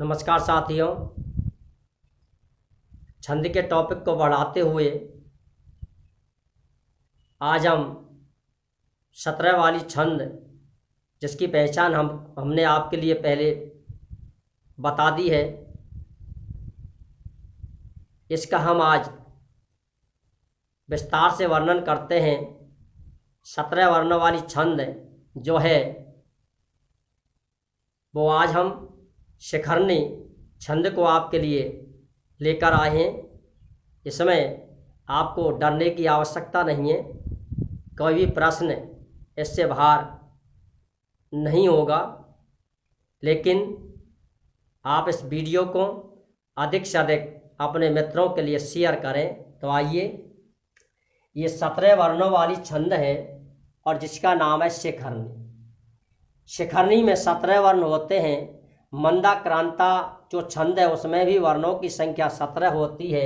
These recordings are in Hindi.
नमस्कार साथियों, छंद के टॉपिक को बढ़ाते हुए आज हम 17 वाली छंद जिसकी पहचान हमने आपके लिए पहले बता दी है, इसका हम आज विस्तार से वर्णन करते हैं। 17 वर्ण वाली छंद जो है वो आज हम शिखरणी छंद को आपके लिए लेकर आए हैं। इसमें आपको डरने की आवश्यकता नहीं है, कोई भी प्रश्न इससे बाहर नहीं होगा, लेकिन आप इस वीडियो को अधिक से अधिक अपने मित्रों के लिए शेयर करें। तो आइए, ये 17 वर्णों वाली छंद है और जिसका नाम है शिखरणी। शिखरणी में 17 वर्ण होते हैं। मंदा क्रांता जो छंद है उसमें भी वर्णों की संख्या 17 होती है।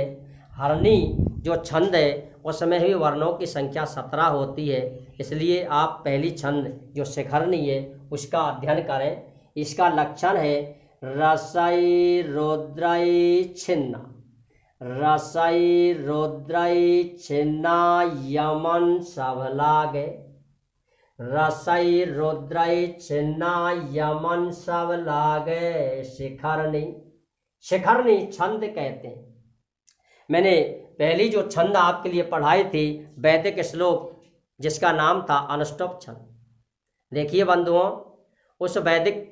हरणी जो छंद है उसमें भी वर्णों की संख्या 17 होती है। इसलिए आप पहली छंद जो शिखरणी है उसका अध्ययन करें। इसका लक्षण है रसई रुद्रई छिन्ना। रसई रुद्रई छिन्ना यमन सब लागे। रसई रुद्रई छिन्ना यमन सब लागे शिखरणी। शिखरणी छंद कहते हैं। मैंने पहली जो छंद आपके लिए पढ़ाई थी वैदिक श्लोक जिसका नाम था अनुष्टुप छंद। देखिए बंधुओं, उस वैदिक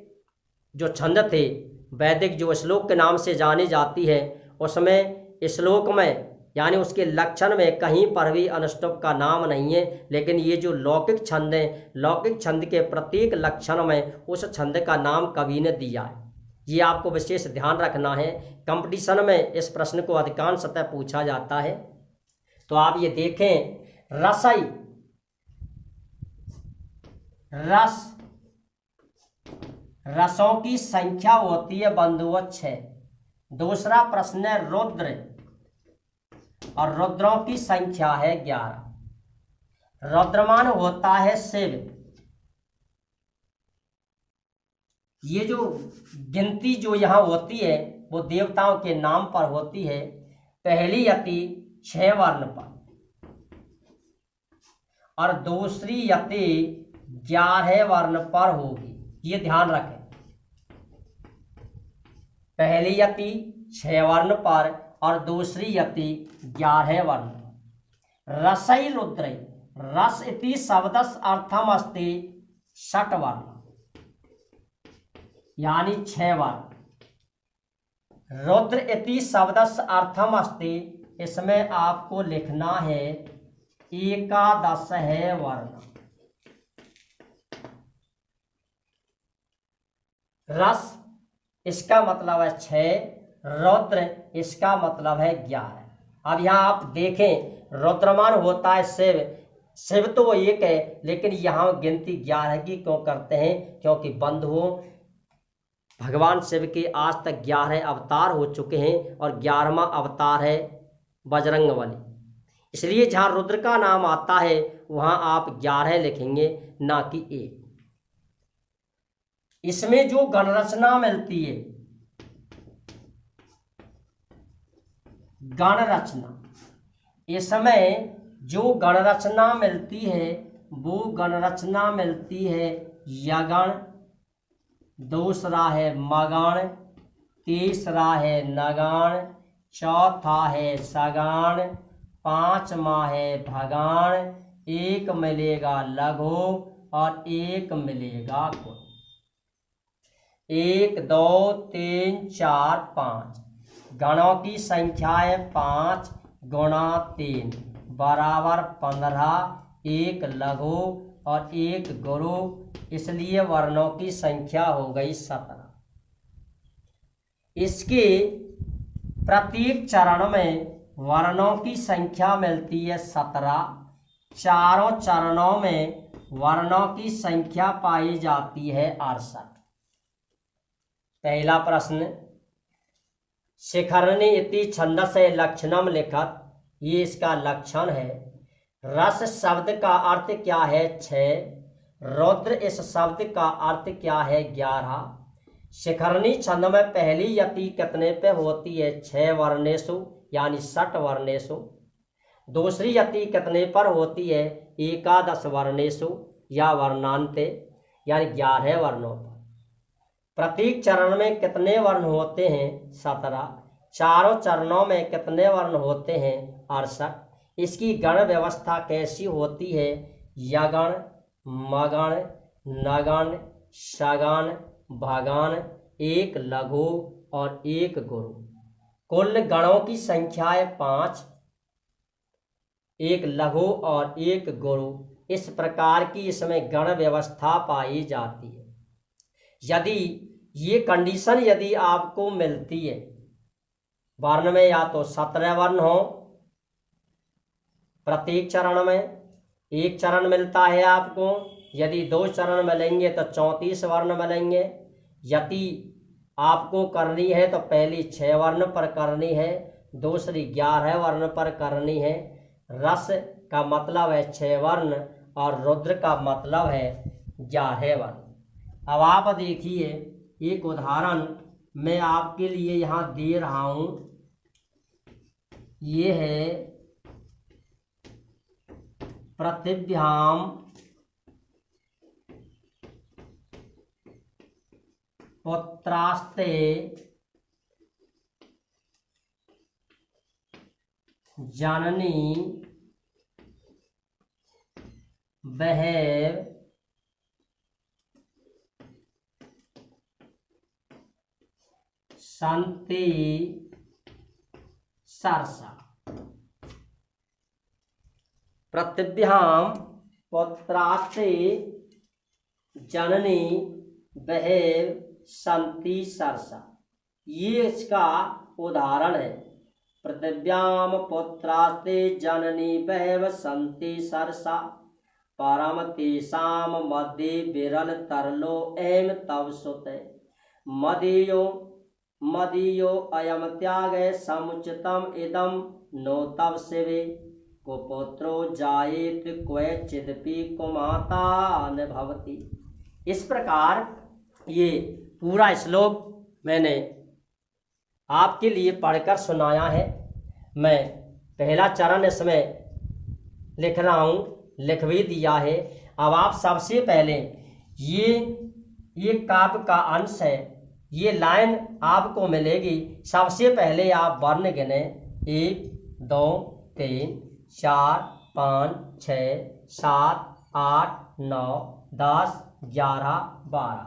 जो छंद थे, वैदिक जो श्लोक के नाम से जानी जाती है, उसमें श्लोक में यानी उसके लक्षण में कहीं पर भी अनुष्टुप का नाम नहीं है। लेकिन ये जो लौकिक छंद है, लौकिक छंद के प्रत्येक लक्षण में उस छंद का नाम कवि ने दिया है। ये आपको विशेष ध्यान रखना है। कंपटीशन में इस प्रश्न को अधिकांशतः पूछा जाता है। तो आप ये देखें, रसई रस, रसों की संख्या होती है बंधुओं 6। दूसरा प्रश्न है रुद्र, और रुद्रों की संख्या है 11। रुद्रमान होता है शिव। ये जो गिनती जो यहाँ होती है वो देवताओं के नाम पर होती है। पहली यति 6 वर्ण पर और दूसरी यति 11 वर्ण पर होगी। ये ध्यान रखें, पहली यति 6 वर्ण पर और दूसरी यति 11 वर्ण। रसई रुद्रई, रस इति शब्दस्य अर्थम अस्ति 6 वर्ण यानी 6 वर्ण। रुद्र इति शब्दस्य अर्थम अस्ति, इसमें आपको लिखना है 11 है वर्ण। रस इसका मतलब है 6, रुद्र इसका मतलब है 11। अब यहाँ आप देखें, रुद्रमान होता है शिव। शिव तो वो एक है, लेकिन यहाँ गिनती 11 की क्यों करते हैं? क्योंकि बंधुओं, भगवान शिव के आज तक 11 अवतार हो चुके हैं और 11वां अवतार है बजरंगबली। इसलिए जहाँ रुद्र का नाम आता है वहाँ आप 11 लिखेंगे, ना कि 1। इसमें जो गणरचना मिलती है, गणरचना, इसमें जो गणरचना मिलती है वो गणरचना मिलती है यगण, दूसरा है मगण, तीसरा है नगण, चौथा है सगण, 5वां है भगण, 1 मिलेगा लघु और 1 मिलेगा कुल। 1 2 3 4 5 गणों की संख्या है 5 गुणा 3 बराबर 15, 1 लघु और 1 गुरु। इसलिए वर्णों की संख्या हो गई 17। इसके प्रत्येक चरण में वर्णों की संख्या मिलती है 17। चारों चरणों में वर्णों की संख्या पाई जाती है 68। पहला प्रश्न, शिखरणी इति छंदस्य लक्षणम लिखत। ये इसका लक्षण है। रस शब्द का अर्थ क्या है? 6। रुद्र इस शब्द का अर्थ क्या है? 11। शिखरणी छंद में पहली यति कितने पे होती है? 6 वर्णेशु यानी 60 वर्णेशु। दूसरी यति कितने पर होती है? 11 वर्णेशु या वर्णांते यानी 11 वर्णों पर। प्रत्येक चरण में कितने वर्ण होते हैं? 17। चारों चरणों में कितने वर्ण होते हैं? 68। इसकी गण व्यवस्था कैसी होती है? यगण, मगण, नगण, सगण, भगण, एक लघु और एक गुरु। कुल गणों की संख्या है 5, एक लघु और एक गुरु। इस प्रकार की इसमें गण व्यवस्था पाई जाती है। यदि ये कंडीशन यदि आपको मिलती है, वर्ण में या तो 17 वर्ण हो प्रत्येक चरण में, एक चरण मिलता है आपको, यदि 2 चरण मिलेंगे तो 34 वर्ण मिलेंगे। यदि आपको करनी है तो पहली 6 वर्ण पर करनी है, दूसरी 11 वर्ण पर करनी है। रस का मतलब है 6 वर्ण और रुद्र का मतलब है 11 वर्ण। अब आप देखिए एक उदाहरण मैं आपके लिए यहाँ दे रहा हूँ। ये है पृथिव्याम पुत्रास्ते जननी बहव संति सरसा। पृथिव्याम पुत्रास्ते जननी बहव संति सरसा, ये इसका उदाहरण है। पृथिव्याम पुत्रास्ते जननी बहव संति सरसा, परम तेषाम मध्ये विरल तरलो एम तव सुते, मदीयो अयम त्याग समुचितम इदम नो तव शिवे, कुपुत्रो जायेत क्वचिदपि कुमाता न भवति। इस प्रकार ये पूरा श्लोक मैंने आपके लिए पढ़कर सुनाया है। मैं पहला चरण इसमें लिख रहा हूँ, लिख भी दिया है। अब आप सबसे पहले ये काव्य का अंश है, ये लाइन आपको मिलेगी। सबसे पहले आप वर्ण गिने 1 2 3 4 5 6 7 8 9 10 11 12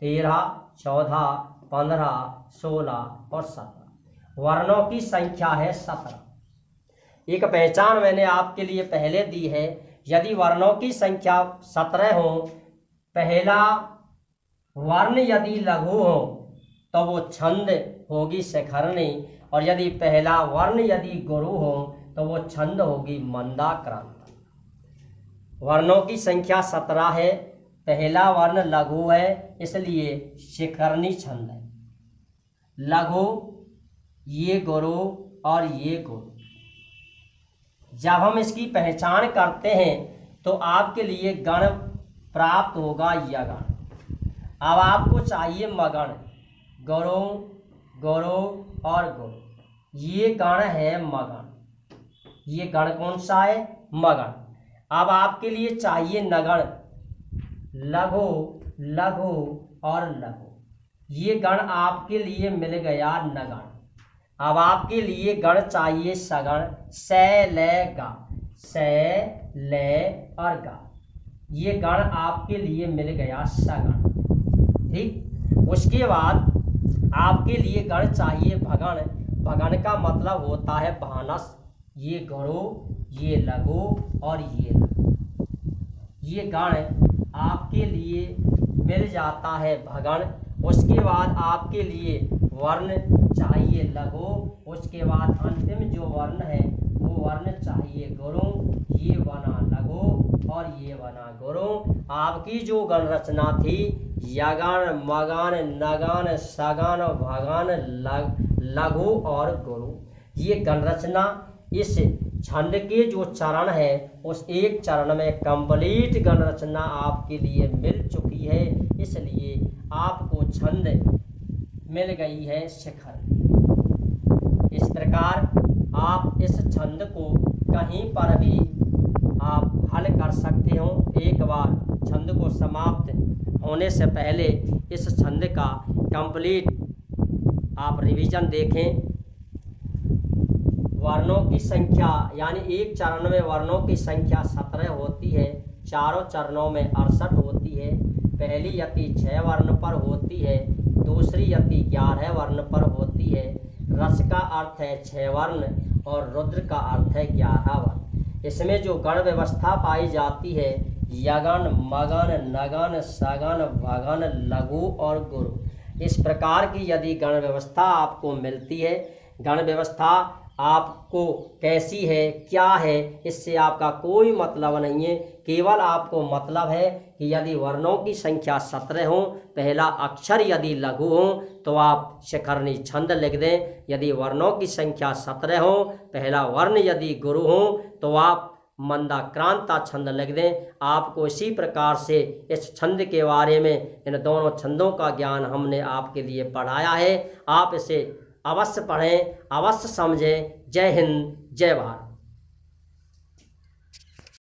13 14 15 16 और 17 वर्णों की संख्या है 17। एक पहचान मैंने आपके लिए पहले दी है। यदि वर्णों की संख्या 17 हो, पहला वर्ण यदि लघु हो तो वो छंद होगी शिखरणी, और यदि पहला वर्ण यदि गुरु हो तो वो छंद होगी मंदाक्रांता। वर्णों की संख्या 17 है, पहला वर्ण लघु है इसलिए शिखरणी छंद है। लघु ये गुरु और ये गुरु। जब हम इसकी पहचान करते हैं तो आपके लिए गण प्राप्त होगा यगण। अब आपको चाहिए मगण, गुरु गुरु और गुरु, ये गण है मगण। ये गण कौन सा है? मगण। अब आपके लिए चाहिए नगण, लघु लघु और लघु, ये गण आपके लिए मिल गया नगण। अब आपके लिए गण चाहिए सगण, से ले गा, से ले और गा, ये गण आपके लिए मिल गया सगण। ठीक, उसके बाद आपके लिए गण चाहिए भगण। भगण का मतलब होता है भानस। ये गुरु, ये लघु और ये लघु, ये गण आपके लिए मिल जाता है भगण। उसके बाद आपके लिए वर्ण चाहिए लघु, उसके बाद अंतिम जो वर्ण है वो वर्ण चाहिए गुरु। ये बना लघु और ये बना गुरु। आपकी जो गण रचना थी यगण, मगण, नगण, सगण, भगण, लघु और गुरु, ये गण रचना इस छंद के जो चरण है उस एक चरण में कंप्लीट गण रचना आपके लिए मिल चुकी है। इसलिए आपको छंद मिल गई है शिखर। इस प्रकार आप इस छंद को कहीं पर भी आप हल कर सकते हो। एक बार छंद को समाप्त होने से पहले इस छंद का कंप्लीट आप रिवीजन देखें। वर्णों की संख्या यानी एक चरण में वर्णों की संख्या 17 होती है, चारों चरणों में 68 होती है। पहली यति 6 वर्ण पर होती है, दूसरी यति 11 वर्ण पर होती है। रस का अर्थ है 6 वर्ण और रुद्र का अर्थ है 11 वर्ण। इसमें जो गण व्यवस्था पाई जाती है यगन, मगन, नगन, सगन, भगन, लघु और गुरु। इस प्रकार की यदि गण व्यवस्था आपको मिलती है, गण व्यवस्था आपको कैसी है क्या है इससे आपका कोई मतलब नहीं है। केवल आपको मतलब है कि यदि वर्णों की संख्या 17 हो, पहला अक्षर यदि लघु हो तो आप शिखरणी छंद लिख दें। यदि वर्णों की संख्या 17 हो, पहला वर्ण यदि गुरु हो तो आप मंदाक्रांता छंद लिख दें। आपको इसी प्रकार से इस छंद के बारे में इन दोनों छंदों का ज्ञान हमने आपके लिए पढ़ाया है। आप इसे अवश्य पढ़ें, अवश्य समझें। जय हिंद, जय भारत।